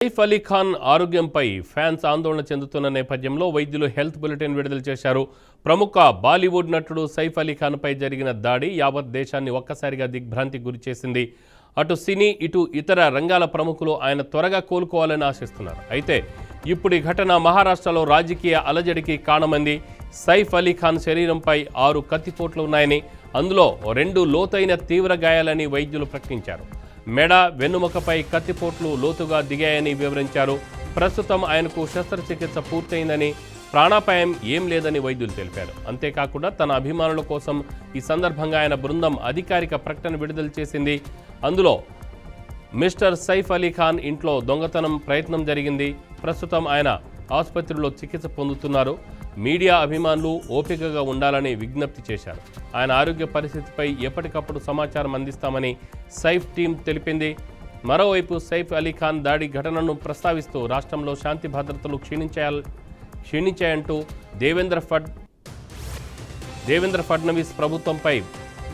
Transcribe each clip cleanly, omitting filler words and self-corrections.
సైఫ్ అలీ ఖాన్ ఆరోగ్యంపై ఫ్యాన్స్ ఆందోళన చెందుతున్న నేపథ్యంలో వైద్యులు హెల్త్ బులెటిన్ విడుదల చేశారు. ప్రముఖ బాలీవుడ్ నటుడు సైఫ్ అలీ ఖాన్పై జరిగిన దాడి యావత్ దేశాన్ని ఒక్కసారిగా దిగ్భ్రాంతికి గురిచేసింది. అటు సినీ ఇటు ఇతర రంగాల ప్రముఖులు ఆయన త్వరగా కోలుకోవాలని ఆశిస్తున్నారు. అయితే ఇప్పుడు ఈ ఘటన మహారాష్ట్రలో రాజకీయ అలజడికి కారణమైంది. సైఫ్ అలీ ఖాన్ శరీరంపై 6 కత్తిపోట్లు ఉన్నాయని, అందులో 2 లోతైన తీవ్ర గాయాలని వైద్యులు ప్రకటించారు. మెడ, వెన్నుముకపై కత్తిపోట్లు లోతుగా దిగాయని వివరించారు. ప్రస్తుతం ఆయనకు శస్త్రచికిత్స పూర్తయిందని, ప్రాణాపాయం ఏం లేదని వైద్యులు తెలిపారు. అంతేకాకుండా తన అభిమానుల కోసం ఈ సందర్భంగా ఆయన బృందం అధికారిక ప్రకటన విడుదల చేసింది. అందులో మిస్టర్ సైఫ్ అలీ ఖాన్ ఇంట్లో దొంగతనం ప్రయత్నం జరిగింది. ప్రస్తుతం ఆయన ఆసుపత్రిలో చికిత్స పొందుతున్నారు. మీడియా అభిమానులు ఓపికగా ఉండాలని విజ్ఞప్తి చేశారు. ఆయన ఆరోగ్య పరిస్థితిపై ఎప్పటికప్పుడు సమాచారం అందిస్తామని సైఫ్ టీం తెలిపింది. మరోవైపు సైఫ్ అలీ ఖాన్ దాడి ఘటనను ప్రస్తావిస్తూ రాష్ట్రంలో శాంతి భద్రతలు క్షీణించాయంటూ దేవేంద్ర ఫడ్నవీస్ ప్రభుత్వంపై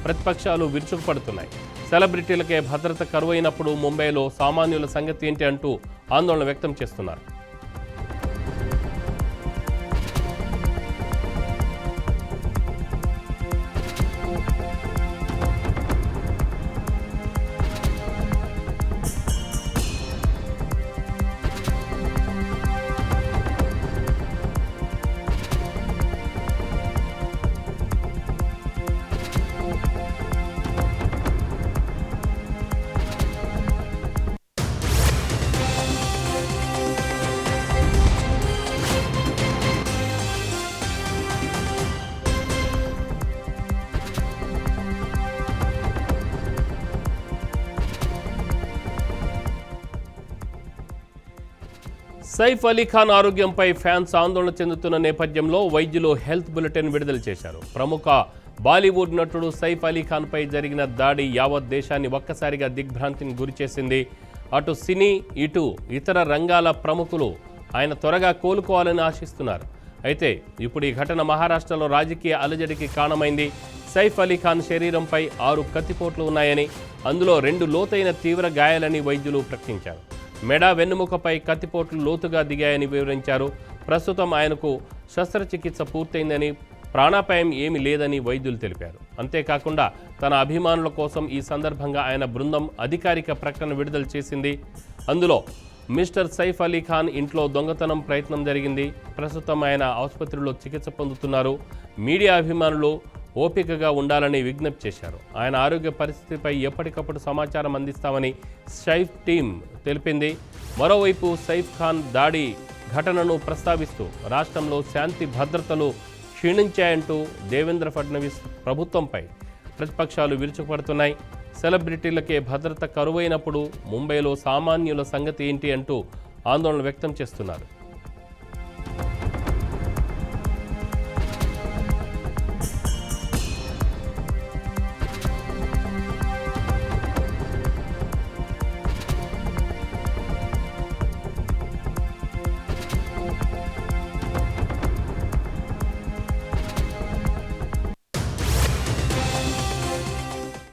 ప్రతిపక్షాలు విరుచుకుపడుతున్నాయి. సెలబ్రిటీలకే భద్రత కరువైనప్పుడు ముంబైలో సామాన్యుల సంగతి ఏంటి అంటూ ఆందోళన వ్యక్తం చేస్తున్నారు. సైఫ్ అలీ ఖాన్ ఆరోగ్యంపై ఫ్యాన్స్ ఆందోళన చెందుతున్న నేపథ్యంలో వైద్యులు హెల్త్ బులెటిన్ విడుదల చేశారు. ప్రముఖ బాలీవుడ్ నటుడు సైఫ్ అలీ ఖాన్పై జరిగిన దాడి యావత్ దేశాన్ని ఒక్కసారిగా దిగ్భ్రాంతికి గురిచేసింది. అటు సినీ ఇటు ఇతర రంగాల ప్రముఖులు ఆయన త్వరగా కోలుకోవాలని ఆశిస్తున్నారు. అయితే ఇప్పుడు ఈ ఘటన మహారాష్ట్రలో రాజకీయ అలజడికి కారణమైంది. సైఫ్ అలీ ఖాన్ శరీరంపై 6 కత్తిపోట్లు ఉన్నాయని, అందులో 2 లోతైన తీవ్ర గాయాలని వైద్యులు ప్రకటించారు. మెడ, వెన్నుముకపై కత్తిపోట్లు లోతుగా దిగాయని వివరించారు. ప్రస్తుతం ఆయనకు శస్త్రచికిత్స పూర్తయిందని, ప్రాణాపాయం ఏమీ లేదని వైద్యులు తెలిపారు. అంతేకాకుండా తన అభిమానుల కోసం ఈ సందర్భంగా ఆయన బృందం అధికారిక ప్రకటన విడుదల చేసింది. అందులో మిస్టర్ సైఫ్ అలీ ఖాన్ ఇంట్లో దొంగతనం ప్రయత్నం జరిగింది. ప్రస్తుతం ఆయన ఆసుపత్రిలో చికిత్స పొందుతున్నారు. మీడియా అభిమానులు ఓపికగా ఉండాలని విజ్ఞప్తి చేశారు. ఆయన ఆరోగ్య పరిస్థితిపై ఎప్పటికప్పుడు సమాచారం అందిస్తామని సైఫ్ టీం తెలిపింది. మరోవైపు సైఫ్ ఖాన్ దాడి ఘటనను ప్రస్తావిస్తూ రాష్ట్రంలో శాంతి భద్రతలు క్షీణించాయంటూ దేవేంద్ర ఫడ్నవీస్ ప్రభుత్వంపై ప్రతిపక్షాలు విరుచుకుపడుతున్నాయి. సెలబ్రిటీలకే భద్రత కరువైనప్పుడు ముంబైలో సామాన్యుల సంగతి ఏంటి అంటూ ఆందోళన వ్యక్తం చేస్తున్నారు.